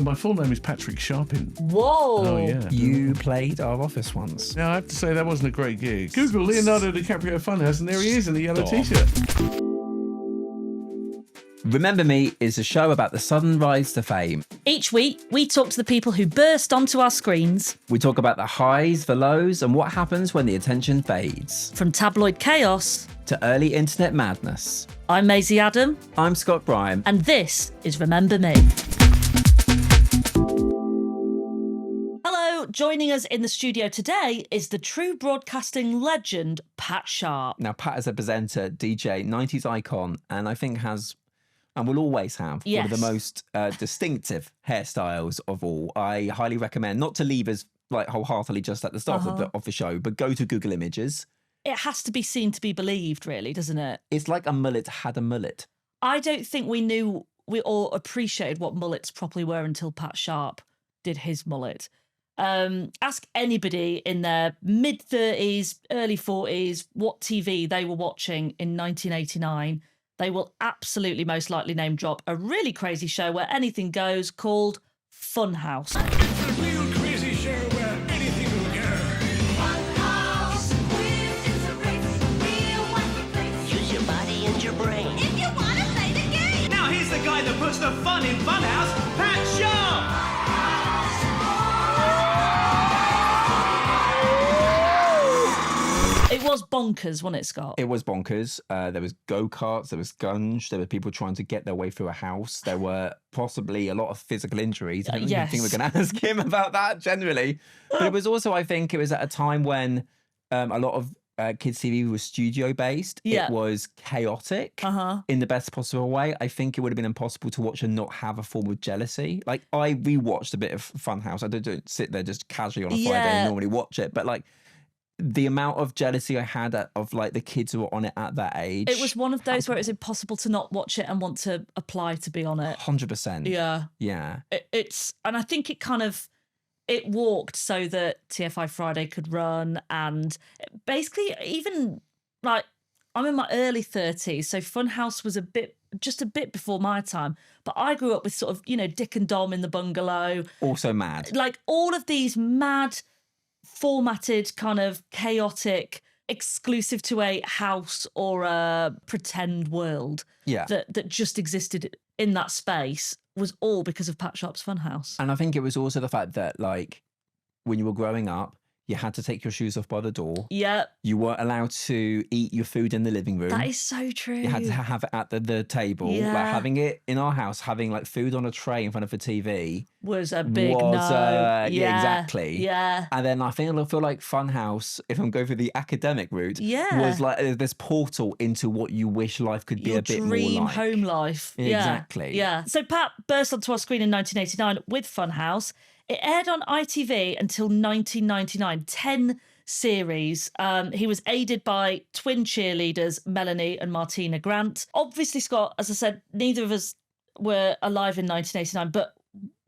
my full name is Patrick Sharpin. Whoa. Oh, yeah. You played our office once. Now, I have to say, that wasn't a great gig. Google Leonardo DiCaprio Funhouse, and there he is in a yellow T-shirt. Remember Me is a show about the sudden rise to fame. Each week, we talk to the people who burst onto our screens. We talk about the highs, the lows, and what happens when the attention fades. From tabloid chaos To early internet madness. I'm Maisie Adam. I'm Scott Bryan. And this is Remember Me. Hello, joining us in the studio today is the true broadcasting legend, Pat Sharp. Now, Pat is a presenter, DJ, 90s icon, and I think has, and will always have, one of the most distinctive hairstyles of all. I highly recommend not to leave us like wholeheartedly just at the start of the show, but go to Google Images. It has to be seen to be believed, really, doesn't it? It's like a mullet had a mullet. I don't think we all appreciated what mullets properly were until Pat Sharp did his mullet. Ask anybody in their mid-30s, early 40s, what TV they were watching in 1989. They will absolutely most likely name drop a really crazy show where anything goes called Funhouse. It's a real crazy show where anything will go. Funhouse, quiz is a race, real one place. Use your body and your brain if you want to play the game. Now here's the guy that puts the fun in Funhouse, Pat Sharp. It was bonkers, wasn't it, Scott? It was bonkers. There was go-karts, there was gunge, there were people trying to get their way through a house. There were possibly a lot of physical injuries. I don't even think we're going to ask him about that generally. But it was also, I think, it was at a time when a lot of kids' TV was studio-based. Yeah. It was chaotic in the best possible way. I think it would have been impossible to watch and not have a form of jealousy. Like, I rewatched a bit of Funhouse. I don't sit there just casually on a Friday and normally watch it. But, like, the amount of jealousy I had of like the kids who were on it at that age. It was one of those where it was impossible to not watch it and want to apply to be on it. 100%. Yeah. Yeah. And I think it walked so that TFI Friday could run, and basically even like I'm in my early 30s, so Funhouse was just a bit before my time, but I grew up with sort of, Dick and Dom in the Bungalow. Also mad. Like all of these mad, formatted, kind of chaotic, exclusive to a house or a pretend world that just existed in that space was all because of Pat Sharp's Funhouse. And I think it was also the fact that, like, when you were growing up, you had to take your shoes off by the door. Yeah. You weren't allowed to eat your food in the living room. That is so true. You had to have it at the table. Yeah. Like, having it in our house, having like food on a tray in front of the TV was a big no. Yeah, exactly. Yeah. And then I feel like Funhouse, if I'm going for the academic route, Yeah. was like this portal into what you wish life could be Your a bit more dream like. home life. Exactly. Yeah. So Pat burst onto our screen in 1989 with Funhouse. It aired on ITV until 1999, 10 series. He was aided by twin cheerleaders, Melanie and Martina Grant. Obviously, Scott, as I said, neither of us were alive in 1989, but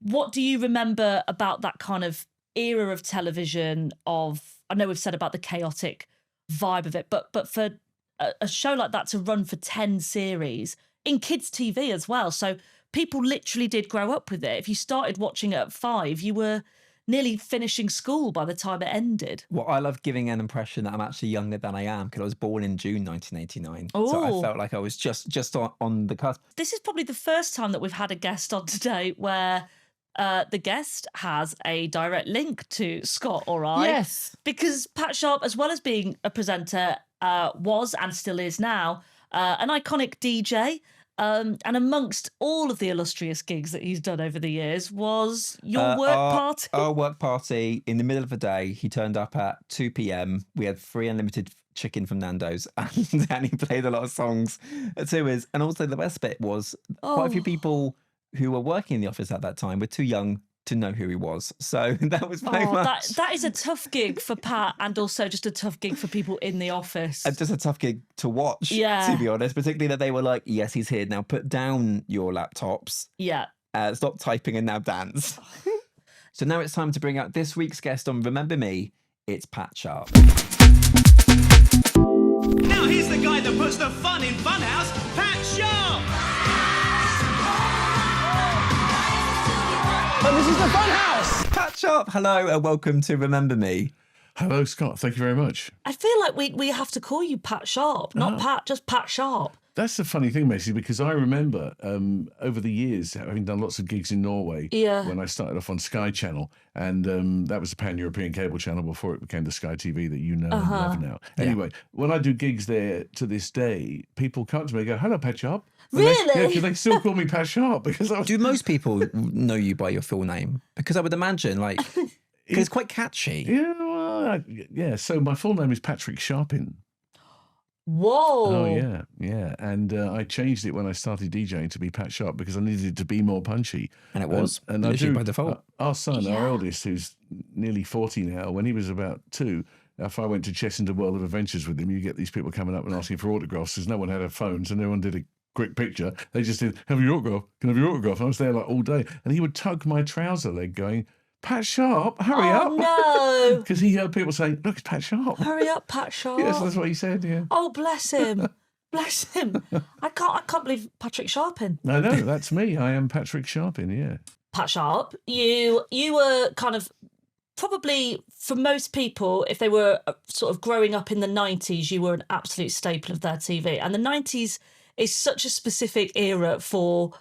what do you remember about that kind of era of television I know we've said about the chaotic vibe of it, but for a show like that to run for 10 series in kids' TV as well. So people literally did grow up with it. If you started watching it at 5, you were nearly finishing school by the time it ended. Well, I love giving an impression that I'm actually younger than I am because I was born in June 1989. So I felt like I was just on the cusp. This is probably the first time that we've had a guest on today where the guest has a direct link to Scott or I. Yes. Because Pat Sharp, as well as being a presenter, was and still is now an iconic DJ. And amongst all of the illustrious gigs that he's done over the years was your work party. Our work party in the middle of the day. He turned up at 2 p.m. We had free unlimited chicken from Nando's and he played a lot of songs to us. And also the best bit was quite a few people who were working in the office at that time were too young to know who he was. So that was very much... That is a tough gig for Pat and also just a tough gig for people in the office. And just a tough gig to watch, to be honest. Particularly that they were like, yes, he's here. Now put down your laptops. Yeah. Stop typing and now dance. So now it's time to bring out this week's guest on Remember Me. It's Pat Sharp. Now here's the guy that puts the fun in Funhouse, Pat Sharp. And this is the Fun House. Pat Sharp, hello and welcome to Remember Me. Hello, Scott. Thank you very much. I feel like we have to call you Pat Sharp, not Pat, just Pat Sharp. That's the funny thing, Maisie, because I remember over the years having done lots of gigs in Norway when I started off on Sky Channel, and that was the pan-European cable channel before it became the Sky TV that you know and love now. Anyway, when I do gigs there to this day, people come to me and go, hello, Pat Sharp. And Really? they still call me Pat Sharp because I was... Do most people know you by your full name? Because I would imagine, like, 'cause it's quite catchy. Yeah, well, so my full name is Patrick Sharpin. Whoa. Oh, yeah. And I changed it when I started DJing to be Pat Sharp because I needed it to be more punchy. And it was, and I literally do, by default. Our son, our eldest, who's nearly 40 now, when he was about 2, if I went to Chessington World of Adventures with him, you get these people coming up and asking for autographs because no one had a phone, so no one did a quick picture. They just did, have your autograph? Can I have your autograph? And I was there like all day. And he would tug my trouser leg going, Pat Sharp, hurry up. No. Because he heard people saying, look, it's Pat Sharp. Hurry up, Pat Sharp. Yes, that's what he said, yeah. Oh, bless him. Bless him. I can't believe Patrick Sharpin. I know, that's me. I am Patrick Sharpin, yeah. Pat Sharp, you were kind of probably, for most people, if they were sort of growing up in the 90s, you were an absolute staple of their TV. And the 90s is such a specific era for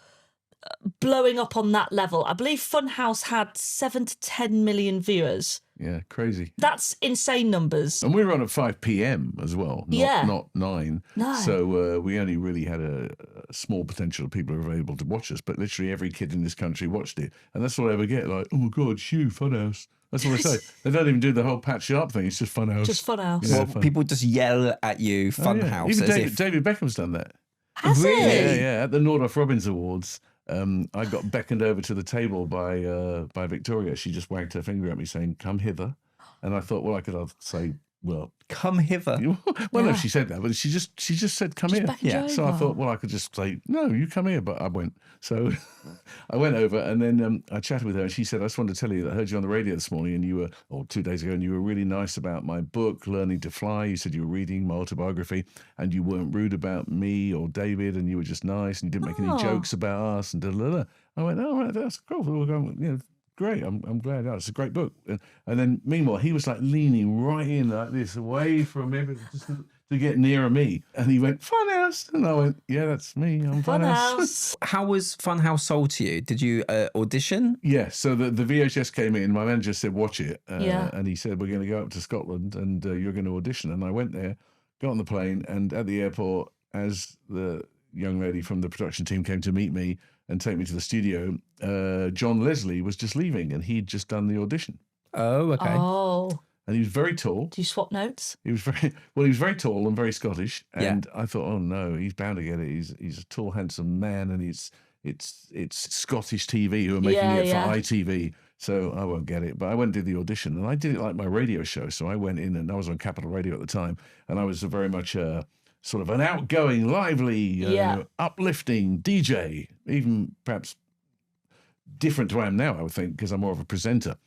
blowing up on that level. I believe Funhouse had 7 to 10 million viewers. Yeah, crazy. That's insane numbers. And we were on at 5 p.m. as well, not 9. No. So we only really had a small potential of people who were able to watch us, but literally every kid in this country watched it. And that's what I ever get, like, oh my God, it's you, Funhouse. That's what I say. They don't even do the whole Pat Sharp thing. It's just Funhouse. Just Funhouse. Yeah, Well, fun. people just yell at you, Funhouse, Even as David Beckham's done that. Has Really? it? Yeah. At the Nordoff Robbins Awards, I got beckoned over to the table by Victoria. She just wagged her finger at me saying, come hither. And I thought, well, I could say, well, come hither. well, no, Yeah. she said that, but she just said, come Just here. beckoned you So I over. thought, well, I could just say, no, you come here, but I went. So I went over and then I chatted with her and she said, I just wanted to tell you that I heard you on the radio this morning and you were, or 2 days ago, and you were really nice about my book, Learning to Fly. You said you were reading my autobiography and you weren't rude about me or David and you were just nice and you didn't make any jokes about us and da da da. I went, oh, right, that's cool. We're going, great. I'm glad. It's a great book. And then meanwhile, he was like leaning right in like this, away from everything, just to get nearer me. And he went, Funhouse. And I went, yeah, that's me. I'm Funhouse. Funhouse. How was Funhouse sold to you? Did you audition? Yeah, so the VHS came in. My manager said, watch it. Yeah. And he said, we're going to go up to Scotland and you're going to audition. And I went there, got on the plane, and at the airport, as the young lady from the production team came to meet me and take me to the studio, John Leslie was just leaving and he'd just done the audition. Oh, okay. Oh. And he was very tall. Do you swap notes? He was very tall and very Scottish. And I thought, oh no, he's bound to get it. He's a tall, handsome man, and it's Scottish TV who are making it for ITV. So I won't get it. But I went and did the audition, and I did it like my radio show. So I went in, and I was on Capital Radio at the time, and I was very much sort of an outgoing, lively, uplifting DJ, even perhaps different to what I am now, I would think, because I'm more of a presenter.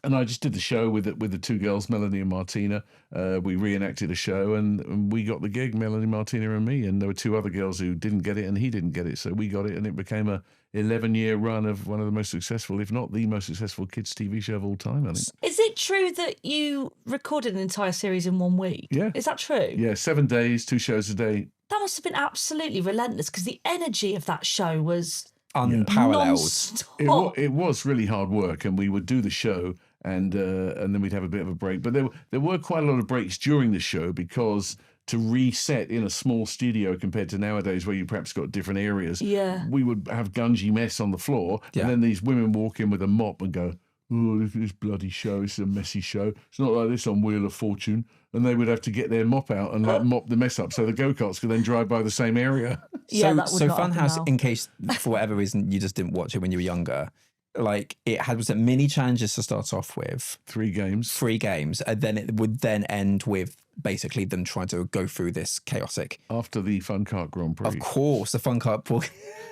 And I just did the show with the 2 girls, Melanie and Martina. We reenacted a show and we got the gig, Melanie, Martina and me. And there were 2 other girls who didn't get it and he didn't get it. So we got it and it became a 11-year run of one of the most successful, if not the most successful kids TV show of all time, I think. Is it true that you recorded an entire series in 1 week? Yeah. Is that true? Yeah, 7 days, 2 shows a day. That must have been absolutely relentless because the energy of that show was Unparalleled. non-stop. It was really hard work, and we would do the show, and then we'd have a bit of a break. But there were quite a lot of breaks during the show because to reset in a small studio compared to nowadays where you perhaps got different areas, we would have gungy mess on the floor, and then these women walk in with a mop and go, oh, this bloody show, it's a messy show. It's not like this on Wheel of Fortune. And they would have to get their mop out and like mop the mess up so the go-karts could then drive by the same area. Yeah, that would so not happen Funhouse, now. in case for whatever reason you just didn't watch it when you were younger, like it had was it mini challenges to start off with, 3 games. 3 games, and then it would then end with basically them trying to go through this chaotic. After the Fun Kart Grand Prix. Of course, the Fun Kart pool.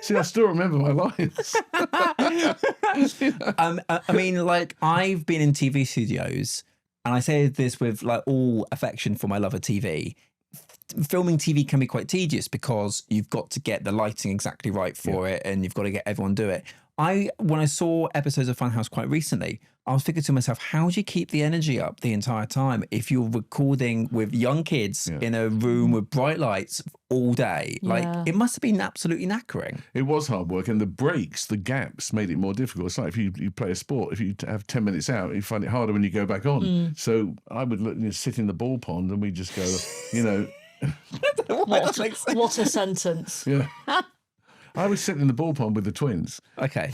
See, I still remember my lines. I mean, like I've been in TV studios, and I say this with like all affection for my love of TV. Filming TV can be quite tedious because you've got to get the lighting exactly right for it, and you've got to get everyone do it. When I saw episodes of Funhouse quite recently, I was thinking to myself, how do you keep the energy up the entire time if you're recording with young kids in a room with bright lights all day? Yeah. Like, it must have been absolutely knackering. It was hard work, and the breaks, the gaps made it more difficult. It's like if you play a sport, if you have 10 minutes out, you find it harder when you go back on. So I would sit in the ball pond and we just go, What a sentence. Yeah. I was sitting in the ball pond with the twins. Okay.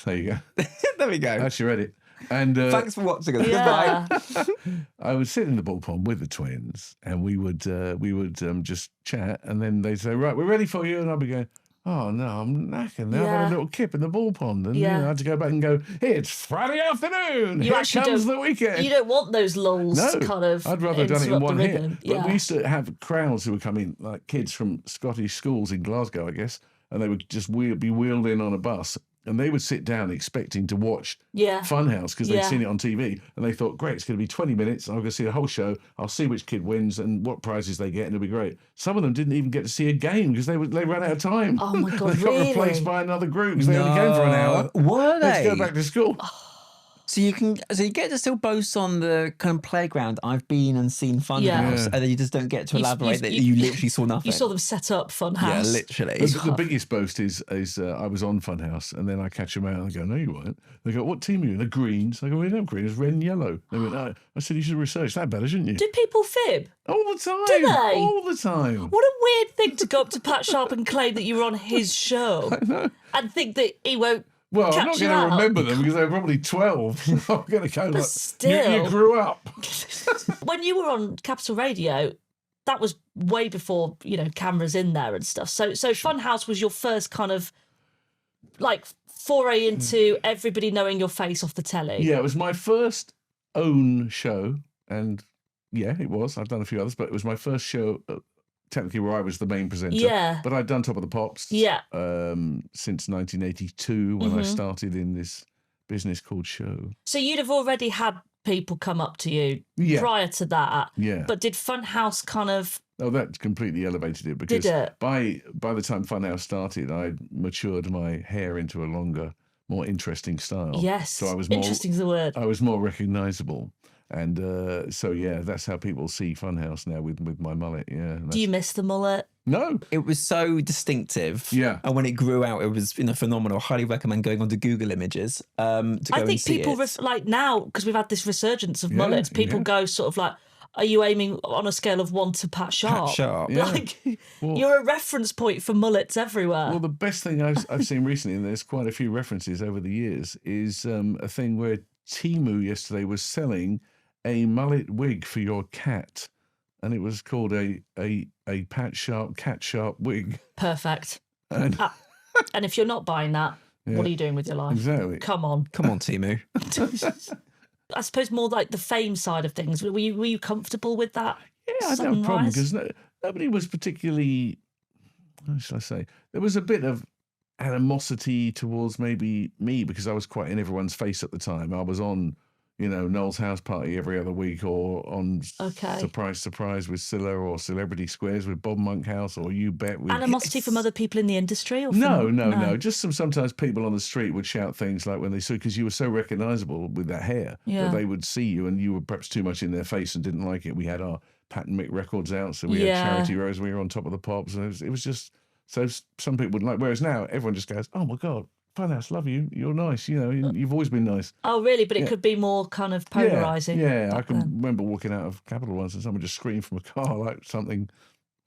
There you go. There we go. That's your edit. And Thanks for watching us. Yeah. Goodbye. I would sit in the ball pond with the twins, and we would just chat, and then they'd say, "Right, we're ready for you," and I'd be going, "Oh no, I'm knackered now. I've had a little kip in the ball pond," and I had to go back and go, "Hey, it's Friday afternoon. You Here actually comes the weekend." You don't want those lulls No, kind of. I'd rather have done it in interrupt one the hit. rhythm. But we used to have crowds who would come in, like kids from Scottish schools in Glasgow, I guess, and they would just be wheeled in on a bus, and they would sit down expecting to watch Funhouse because they'd seen it on TV, and they thought, great, it's going to be 20 minutes, I'm going to see the whole show, I'll see which kid wins and what prizes they get, and it'll be great. Some of them didn't even get to see a game because they ran out of time. Oh my God, They got really? replaced by another group because they only came for an hour. Were Let's they? go back to school. So you get to still boast on the kind of playground. I've been and seen Funhouse, Yeah. and then you just don't get to elaborate that you literally saw nothing. You saw them set up Funhouse. Yeah, literally. The biggest boast is I was on Funhouse, and then I catch them out and I go, "No, you weren't." They go, "What team are you in?" The Greens. I go, "We don't have green. It's red and yellow." They went, "Oh." I said, "You should research that better, shouldn't you?" Do people fib? All the time. Do they? All the time. What a weird thing to go up to Pat Sharp and claim that you were on his show and think that he won't. Well, I'm not catch you going to out. remember them because they were probably 12. I'm going to go like, still. you grew up. When you were on Capital Radio, that was way before, cameras in there and stuff. So Funhouse was your first kind of like foray into everybody knowing your face off the telly. Yeah, it was my first own show. And yeah, it was. I've done a few others, but it was my first show technically where I was the main presenter. Yeah. But I'd done Top of the Pops Yeah. Since 1982 when I started in this business called Show. So you'd have already had people come up to you prior to that. Yeah. But did Funhouse kind of... Oh, that completely elevated it because Did it? by the time Funhouse started, I'd matured my hair into a longer, more interesting style. Yes. So I was Interesting's the word. I was more recognisable. And so, yeah, that's how people see Funhouse now with my mullet. Yeah. Do you miss the mullet? No. It was so distinctive. Yeah. And when it grew out, it was phenomenal. I highly recommend going onto Google Images to go and see I think people it. like now, because we've had this resurgence of mullets, people go sort of like, are you aiming on a scale of 1 to Pat Sharp? Pat Sharp. Yeah. Like, Well- you're a reference point for mullets everywhere. Well, the best thing I've seen recently, and there's quite a few references over the years, is a thing where Temu yesterday was selling a mullet wig for your cat, and it was called a Pat Sharp cat sharp wig. Perfect. And And if you're not buying that, what are you doing with your life? exactly. Come on. Come on, Temu. I suppose more like the fame side of things. Were you comfortable with that? Yeah, I don't sudden have a problem rise? because nobody was particularly. How shall I say? There was a bit of animosity towards maybe me because I was quite in everyone's face at the time. I was on, Noel's House Party every other week, or on Surprise with Scylla, or Celebrity Squares with Bob Monkhouse, or You Bet with. Animosity from other people in the industry? Or No, from... no. Just sometimes people on the street would shout things like when they saw, because you were so recognisable with that hair, Yeah. that they would see you and you were perhaps too much in their face and didn't like it. We had our Pat and Mick records out, so we had Charity Rose, we were on Top of the Pops, and it was just, so some people wouldn't like, whereas now everyone just goes, oh my God, Funhouse, love you, you're nice, you've always been nice. Oh, really? But it could be more kind of polarising. Yeah, I back can then. remember walking out of Capitol once and someone just screamed from a car like something,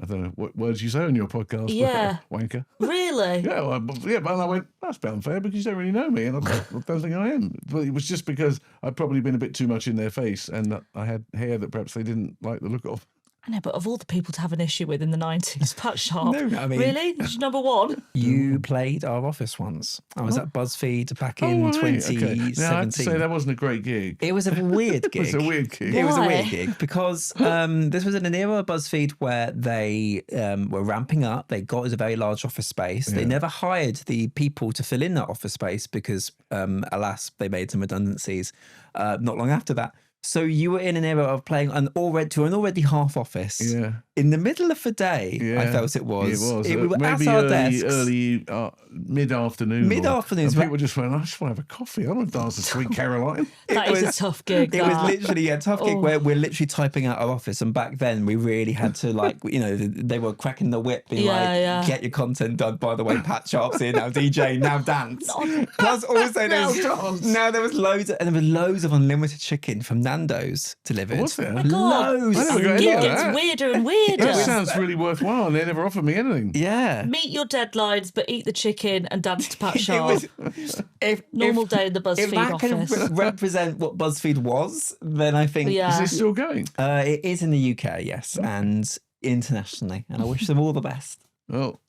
I don't know what words you say on your podcast. Yeah. Wanker. Really? Yeah, but I went, that's unfair because you don't really know me, and I don't think I am. But it was just because I'd probably been a bit too much in their face, and I had hair that perhaps they didn't like the look of. I know, but of all the people to have an issue with in the 90s, Pat Sharp. No, I mean- Really? This is number one? You played our office once. I was at BuzzFeed back in right, 2017. okay. Now, I have to say that wasn't a great gig. It was a weird gig. It was a weird gig. It was a Why? weird gig because this was in an era of BuzzFeed where they were ramping up. They got us a very large office space. They never hired the people to fill in that office space because, alas, they made some redundancies not long after that. So you were in an era of playing an already half office. Yeah. In the middle of the day, Yeah, I felt it was. It was. We were Maybe at our desks. early mid-afternoon. Mid-afternoons, And people just went, I just want to have a coffee. I want to dance to Sweet Caroline. That is a tough gig. It was that. literally a tough gig Oh. where we're literally typing out our office. And back then, we really had to, like, you know, they were cracking the whip, being like, get your content done. By the way, Pat Sharp's here now, DJ, now dance. Plus, also, there was loads of unlimited chicken from Nando's delivered. Was there? Oh my God. Loads. I never got It any of gets that. weirder and weirder. That sounds really worthwhile, and they never offered me anything. Yeah. Meet your deadlines, but eat the chicken and dance to Pat It Sharp. was, if, Normal day in the if BuzzFeed that can office. represent what BuzzFeed was, then I think Yeah. Is it still going? it is in the UK, yes, and internationally. And I wish them all the best. Well,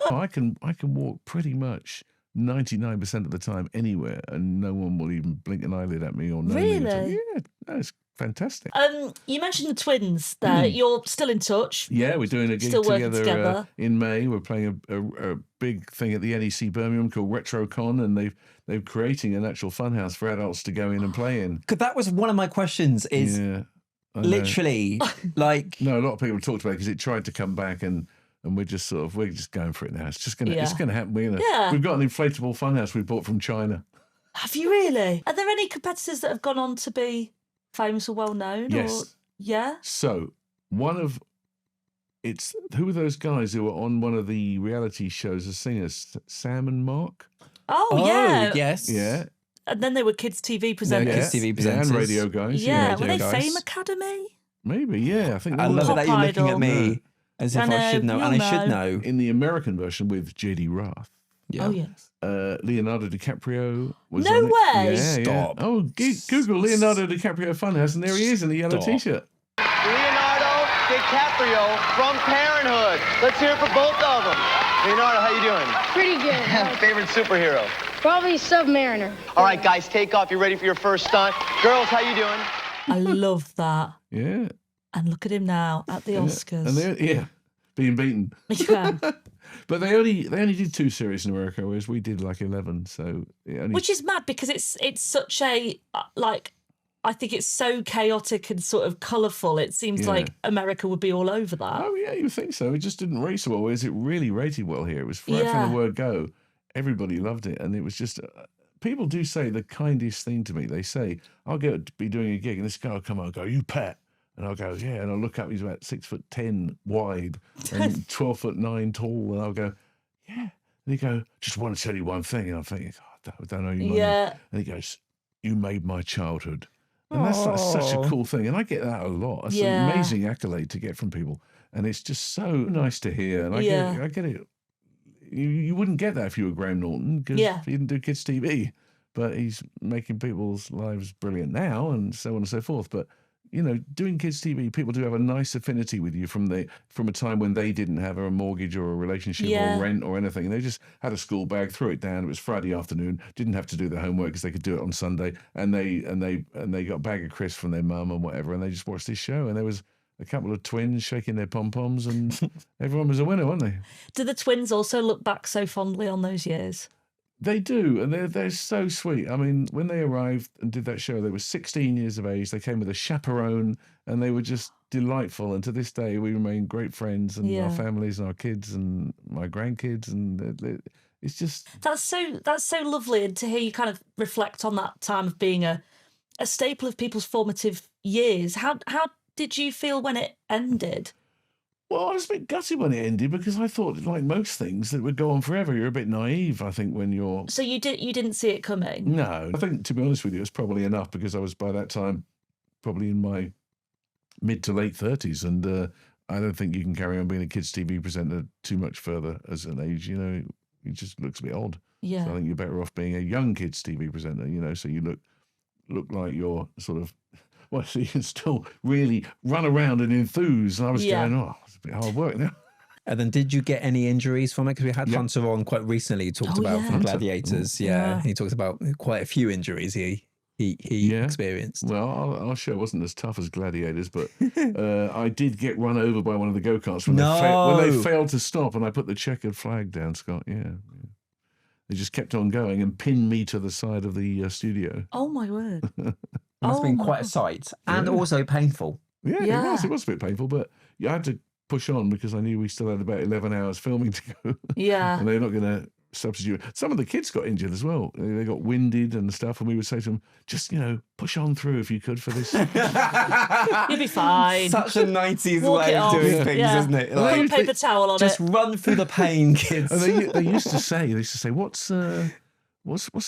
I can walk pretty much 99% of the time anywhere, and no one will even blink an eyelid at me or know me. Really? Yeah, that's fantastic. You mentioned the twins there. You're still in touch. Yeah, we're doing a gig Still working together, together. In May. We're playing a big thing at the NEC Birmingham called RetroCon, and they're creating an actual funhouse for adults to go in and play in. Because that was one of my questions is Yeah, I know. literally like No, a lot of people talked about it because it tried to come back, and we're just going for it now. It's just gonna happen. Yeah. We've got an inflatable funhouse we bought from China. Have you really? Are there any competitors that have gone on to be famous or well known? Yes. Or, yeah. So who were those guys who were on one of the reality shows as singers? Sam and Mark. Oh, yeah. yes. Yeah, And then they were kids TV They're presenters. kids TV yeah, and presenters. radio guys. Yeah. Were Radio they guys. Fame Academy? Maybe. Yeah, I think I they love were. it that you're looking Idol. at me as if I I know, should know, and you'll I should know. In the American version with JD Roth. Yeah. Oh, yes. Leonardo DiCaprio was No on it. way. Yeah, Stop. Yeah. Oh, Google Leonardo DiCaprio Funhouse, and there he is in a yellow Stop. t-shirt. Leonardo DiCaprio from Parenthood. Let's hear it for both of them. Leonardo, how you doing? Pretty good. Favorite superhero? Probably Submariner. All right, guys, take off. You ready for your first stunt? Girls, how you doing? I love that. Yeah. And look at him now at the Oscars. And they're being beaten. Yeah. But they only did 2 series in America, whereas we did like 11. So it only, Which is mad because it's such a like I think it's so chaotic and sort of colourful. It seems Yeah. like America would be all over that. oh yeah, you would think so. It just didn't rate so well, whereas it really rated well here. It was right Yeah. from the word go. Everybody loved it, and it was just. People do say the kindest thing to me. They say, I'll be doing a gig, and this guy will come out and go, "You Pat?" And I'll go, "Yeah." And I'll look up, he's about 6'10" wide and 12'9" tall. And I'll go, "Yeah." And he go, "Just want to tell you one thing." And I'm thinking, "God, I don't know you." Yeah. And he goes, "You made my childhood." And that's like such a cool thing. And I get that a lot. It's Yeah. an amazing accolade to get from people. And it's just so nice to hear. And I get it. You wouldn't get that if you were Graham Norton because Yeah. he didn't do kids' TV. But he's making people's lives brilliant now and so on and so forth. But, doing kids' TV, people do have a nice affinity with you from a time when they didn't have a mortgage or a relationship Yeah. or rent or anything. They just had a school bag, threw it down. It was Friday afternoon, didn't have to do their homework because they could do it on Sunday. And they got a bag of crisps from their mum and whatever. And they just watched this show. And there was a couple of twins shaking their pom-poms and everyone was a winner, weren't they? Do the twins also look back so fondly on those years? They do, and they're so sweet. I mean, when they arrived and did that show, they were 16 years of age. They came with a chaperone, and they were just delightful. And to this day, we remain great friends, and Yeah. our families and our kids and my grandkids, and it's just That's so lovely, and to hear you kind of reflect on that time of being a staple of people's formative years. How did you feel when it ended? Well, I was a bit gutted when it ended because I thought, like most things, that would go on forever. You're a bit naive, I think, when you're. So you didn't see it coming? No, I think, to be honest with you, it's probably enough because I was by that time probably in my mid to late 30s, and I don't think you can carry on being a kids' TV presenter too much further as an age. It just looks a bit odd. Yeah. So I think you're better off being a young kids' TV presenter. So you look like you're sort of. Well, so you can still really run around and enthuse. And I was Yeah. going, it's a bit hard work now. And then did you get any injuries from it? Because we had Yep. Hunter on quite recently. He talked Oh, about yeah. from Gladiators. Yeah. He talks about quite a few injuries he Yeah. experienced. Well, our show wasn't as tough as Gladiators, but I did get run over by one of the go-karts when they failed to stop, and I put the checkered flag down, Scott. Yeah. They just kept on going and pinned me to the side of the studio. Oh my word! must have been my quite a God. sight, and Yeah. also painful. Yeah, Yeah. it was a bit painful, but you had to push on because I knew we still had about 11 hours filming to go. Yeah. And they're not going to substitute. Some of the kids got injured as well. They got winded and stuff, and we would say to them, just, push on through if you could for this. You'll be fine. Such a 90s Walk way it of off. doing things, Yeah. isn't it? Put a Like, paper towel on just it. run through the pain, kids. And they used to say, what's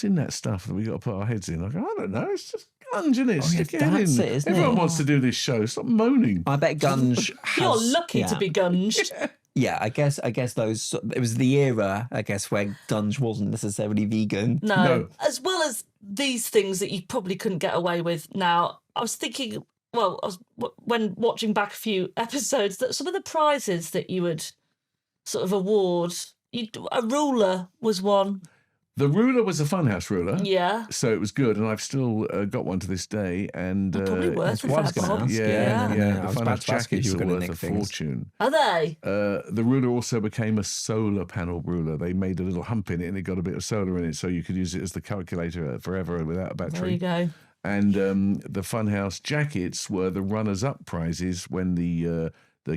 in that stuff that we got to put our heads in? I go, I don't know, it's just gunge, isn't it? Oh, yeah, Stick your head that's in. it, isn't Everyone it? wants to do this show. Stop moaning. I bet Gunge has... You're lucky yeah. to be gunged. Yeah, I guess those... It was the era, I guess, where Gunge wasn't necessarily vegan. No. As well as these things that you probably couldn't get away with now. I was thinking, when watching back a few episodes, that some of the prizes that you would sort of award, a ruler was one. The ruler was a funhouse ruler. Yeah. So it was good, and I've still got one to this day. And Probably worth That's a what I was fair gonna bob. ask. yeah. I The was about funhouse to ask you if jackets you were are gonna worth nick a things. fortune. Are they? The ruler also became a solar panel ruler. They made a little hump in it, and it got a bit of solar in it, so you could use it as the calculator forever without a There you battery. go. And the funhouse jackets were the runners-up prizes when the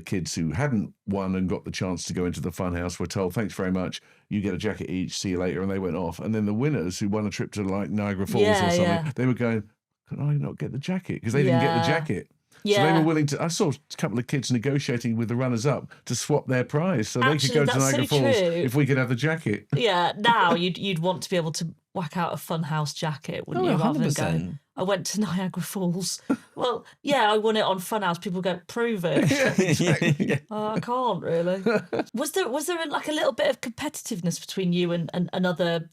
kids who hadn't won and got the chance to go into the funhouse were told, thanks very much, you get a jacket each, see you later, and they went off. And then the winners who won a trip to like Niagara Falls or something, Yeah. they were going, can I not get the jacket? Because they didn't get the Yeah. jacket. So Yeah. they were willing to. I saw a couple of kids negotiating with the runners-up to swap their prize, so they Actually, could go to that's Niagara so Falls true. if we could have the jacket. Yeah, now you'd want to be able to whack out a funhouse jacket, wouldn't Oh, you? Rather than 100%. go, I went to Niagara Falls. Well, yeah, I won it on Funhouse. People go, prove it. Yeah. I can't really. Was there like a little bit of competitiveness between you and other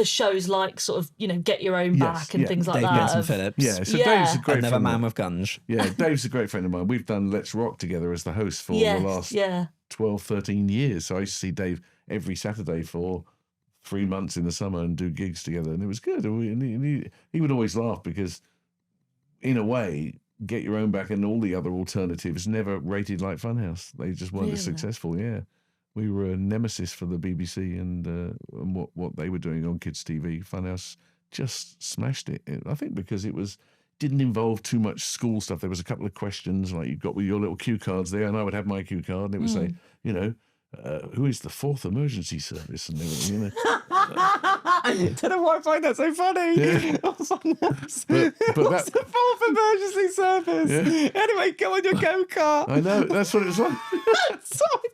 shows like sort of Get Your Own Yes, Back and yeah. things like Dave that? Benson of- Phillips. Yeah, so Yeah. Dave's a great Another friend. man of mine. with Gunge. Yeah, Dave's a great friend of mine. We've done Let's Rock together as the host for Yes, the last yeah. 12, 13 years. So I used to see Dave every Saturday for 3 months in the summer and do gigs together. And it was good. And he would always laugh because, in a way, Get Your Own Back and all the other alternatives never rated like Funhouse. They just weren't as Really? successful. Yeah. We were a nemesis for the BBC and what they were doing on kids' TV. Funhouse just smashed it. I think because it didn't involve too much school stuff. There was a couple of questions like you've got with your little cue cards there, and I would have my cue card, and it would say, who is the fourth emergency service, and everything. I don't know why I find that so funny. Yeah. What's But the that, fourth emergency service? Yeah. Anyway, go on your go-kart. I know that's what it was like. Sorry.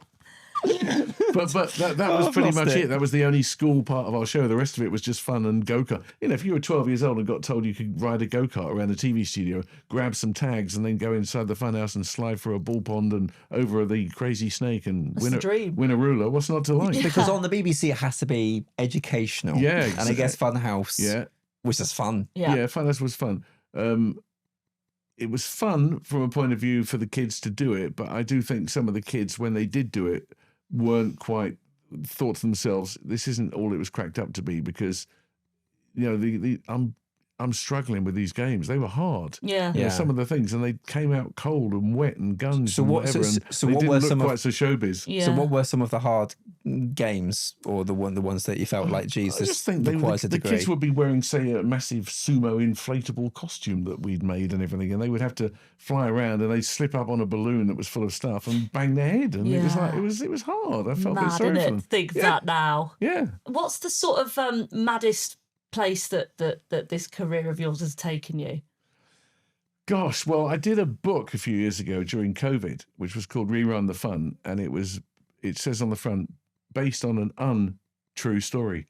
But that was I've pretty lost much it. it. That was the only school part of our show. The rest of it was just fun and go-kart. If you were 12 years old and got told you could ride a go-kart around the TV studio, grab some tags and then go inside the funhouse and slide through a ball pond and over the crazy snake and the dream. win a ruler, what's not to like? Because on the BBC it has to be educational. Yeah, And I guess Funhouse Yeah. was just fun. Yeah. Funhouse was fun. It was fun from a point of view for the kids to do it, but I do think some of the kids, when they did do it, weren't quite thought to themselves, this isn't all it was cracked up to be, because I'm struggling with these games. They were hard. Yeah. Yeah. Some of the things, and they came out cold and wet and guns So and what- whatever. so- and so they what didn't were look some of- quite so showbiz. Yeah. So what were some of the hard games, or the ones that you felt like, geez, I this just think requires a the degree? kids would be wearing, say, a massive sumo inflatable costume that we'd made and everything, and they would have to fly around and they'd slip up on a balloon that was full of stuff and bang their head, and it was like it was hard. I felt a bit Mad, sorry isn't for it? them. Think Yeah. that now. Yeah. What's the sort of maddest place that this career of yours has taken you? Gosh, well, I did a book a few years ago during COVID, which was called Rerun the Fun, and it says on the front, based on an untrue story.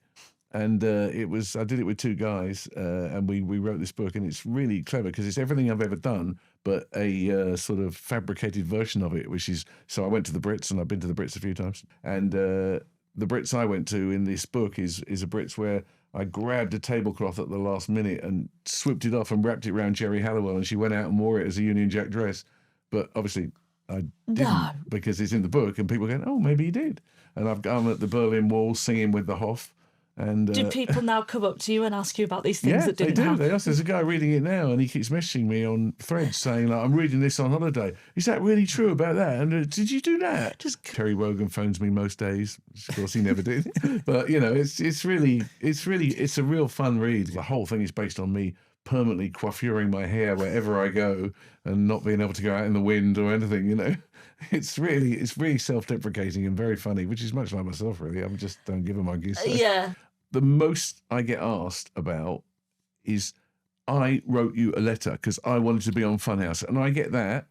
And I did it with two guys, and we wrote this book, and it's really clever because it's everything I've ever done, but a sort of fabricated version of it, so I went to the Brits, and I've been to the Brits a few times. And the Brits I went to in this book is a Brits where I grabbed a tablecloth at the last minute and swooped it off and wrapped it around Jerry Halliwell, and she went out and wore it as a Union Jack dress. But obviously I didn't, No. because it's in the book, and people go, oh, maybe he did. And I've gone at the Berlin Wall singing with the Hoff. And Do people now come up to you and ask you about these things yeah, that they didn't do. happen? They ask. There's a guy reading it now, and he keeps messaging me on Threads saying, like, "I'm reading this on holiday. Is that really true about that? And did you do that?" Just Terry Wogan phones me most days. Of course, he never did. But it's a real fun read. The whole thing is based on me permanently coiffuring my hair wherever I go and not being able to go out in the wind or anything, you know. It's really self-deprecating and very funny, which is much like myself, really. I just don't give a monkey's. So. Yeah. The most I get asked about is, I wrote you a letter because I wanted to be on Funhouse, and I get that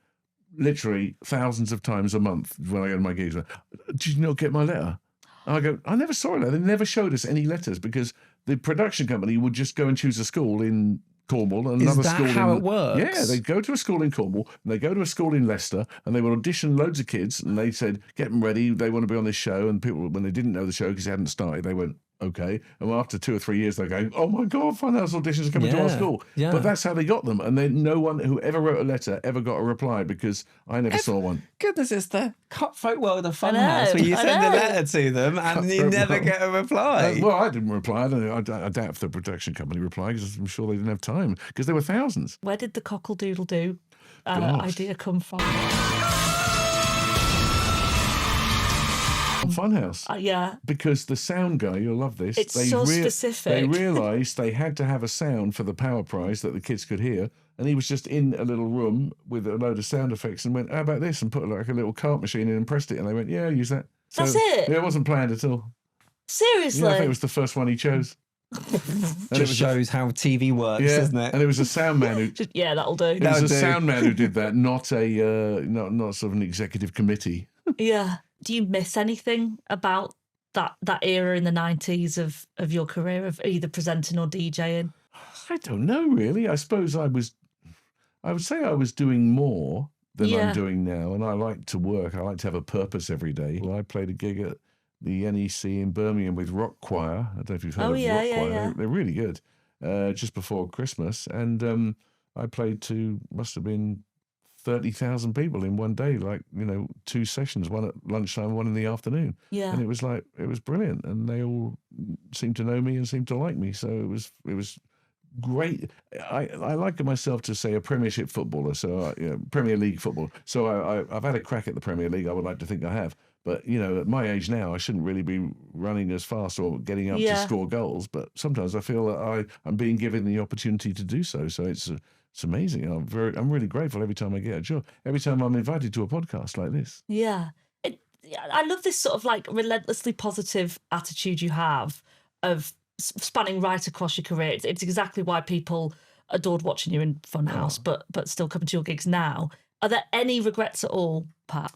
literally thousands of times a month when I go to my gigs. Did you not get my letter? And I go, I never saw a letter. They never showed us any letters because the production company would just go and choose a school in Cornwall and another school. Is that how it works? Yeah, they'd go to a school in Cornwall and they go to a school in Leicester and they would audition loads of kids and they said, get them ready, they want to be on this show. And people, when they didn't know the show because it hadn't started, they went, okay. And after 2 or 3 years, they're going, oh my God, Funhouse auditions are coming to our school. Yeah. But that's how they got them. And then no one who ever wrote a letter ever got a reply because I never saw one. Goodness, it's the cutthroat world of I know, Funhouse where you I send a know. letter to them and you Cutthroat never world. get a reply. Well, I didn't reply. I don't know. I doubt if the production company replied because I'm sure they didn't have time because there were thousands. Where did the cockle-doodle-doo Gosh. idea come from? Funhouse. Yeah. Because the sound guy, you'll love this. It's so specific. They realised they had to have a sound for the power prize that the kids could hear. And he was just in a little room with a load of sound effects and went, how about this? And put like a little cart machine in and pressed it. And they went, yeah, use that. So, That's it? Yeah, it wasn't planned at all. Seriously? Yeah, I think it was the first one he chose. Just shows how TV works, doesn't it? And it was a sound man who... Yeah, that'll do. It was That'll a do. sound man who did that, not a not sort of an executive committee. Yeah. Do you miss anything about that era in the 90s of your career of either presenting or DJing? I don't know, really. I suppose I would say I was doing more than Yeah. I'm doing now, and I like to work. I like to have a purpose every day. Well, I played a gig at the NEC in Birmingham with Rock Choir. I don't know if you've heard of yeah, Rock yeah, Choir. yeah. They're really good. Just before Christmas, and I played to must have been 30,000 people in one day, like, 2 sessions, one at lunchtime, one in the afternoon. Yeah. And it was brilliant. And they all seemed to know me and seemed to like me. So it was great. I like myself to say a Premiership footballer, so Premier League football. So I've had a crack at the Premier League. I would like to think I have. But, at my age now, I shouldn't really be running as fast or getting up to score goals. But sometimes I feel that I'm being given the opportunity to do so. So it's amazing. I'm really grateful every time I get a job. Every time I'm invited to a podcast like this. Yeah. I love this sort of like relentlessly positive attitude you have of spanning right across your career. It's exactly why people adored watching you in Funhouse, but still coming to your gigs now. Are there any regrets at all, Pat?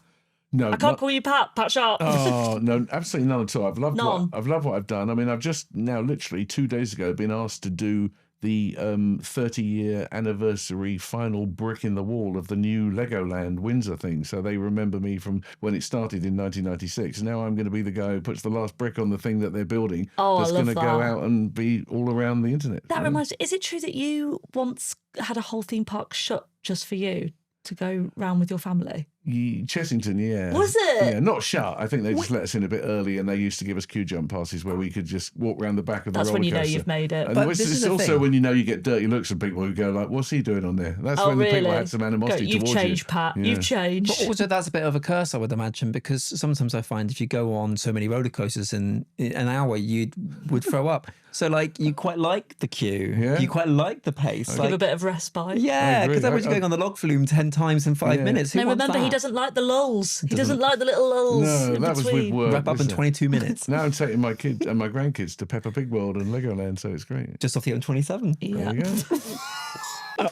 No, I can't call you Pat Sharp. Oh no, absolutely none at all. I've loved None. what I've done. I mean, I've just now, literally 2 days ago, been asked to do the 30-year anniversary final brick in the wall of the new Legoland Windsor thing. So they remember me from when it started in 1996. Now I'm going to be the guy who puts the last brick on the thing that they're building. Oh, that's I love going to go that. out and be all around the internet. That reminds me, is it true that you once had a whole theme park shut just for you to go round with your family? Chessington, yeah. Was it? Yeah, not shut. I think they just let us in a bit early, and they used to give us queue jump passes where we could just walk around the back of the That's roller when you know coaster. you've made it. And But it's this is the also thing. when you know you get dirty looks from people who go like, "What's he doing on there?" That's Oh, when the people really? had some animosity You've towards changed, you. Pat. Yeah. You've changed. But also, that's a bit of a curse, I would imagine, because sometimes I find if you go on so many roller coasters in an hour, you would throw up. So, like, you quite like the queue. Yeah. You quite like the pace. Give a bit of respite. Yeah, I because agree. otherwise you're going on the log flume 10 times in 5 Yeah. minutes. Who No, wants remember, he that? doesn't like the lulls. He doesn't like the little lulls No, in that was with between. work. Wrap up in wasn't it? 22 minutes. Now I'm taking my kids and my grandkids to Peppa Pig World and Legoland, so it's great. Just off the M27. Yeah. There you go.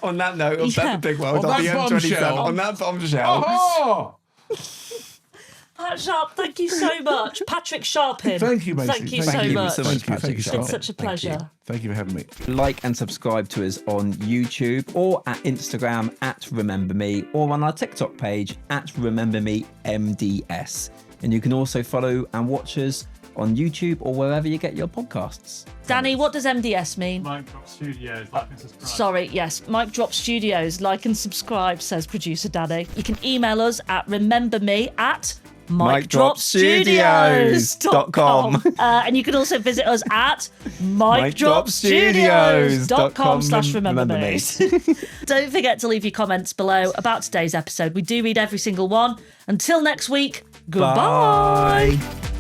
On that note, on Yeah. Peppa Pig World, On on the that M27. bombshell. On that bombshell. Oh! Pat Sharp, thank you so much. Patrick Sharpin. Thank you, Maisie. Thank you Thank so you much. so much, Thank you, Patrick. Sharp. It's such a Thank you. pleasure. Thank you for having me. Like and subscribe to us on YouTube or at Instagram at Remember Me or on our TikTok page at Remember Me MDS. And you can also follow and watch us on YouTube or wherever you get your podcasts. Danny, what does MDS mean? Mic Drop Studios, like and subscribe. Sorry, yes, Mic Drop Studios. Like and subscribe, says producer Danny. You can email us at micdropstudios.com. And you can also visit us at micdropstudios.com/rememberme. Don't forget to leave your comments below about today's episode. We do read every single one. Until next week, goodbye. Bye.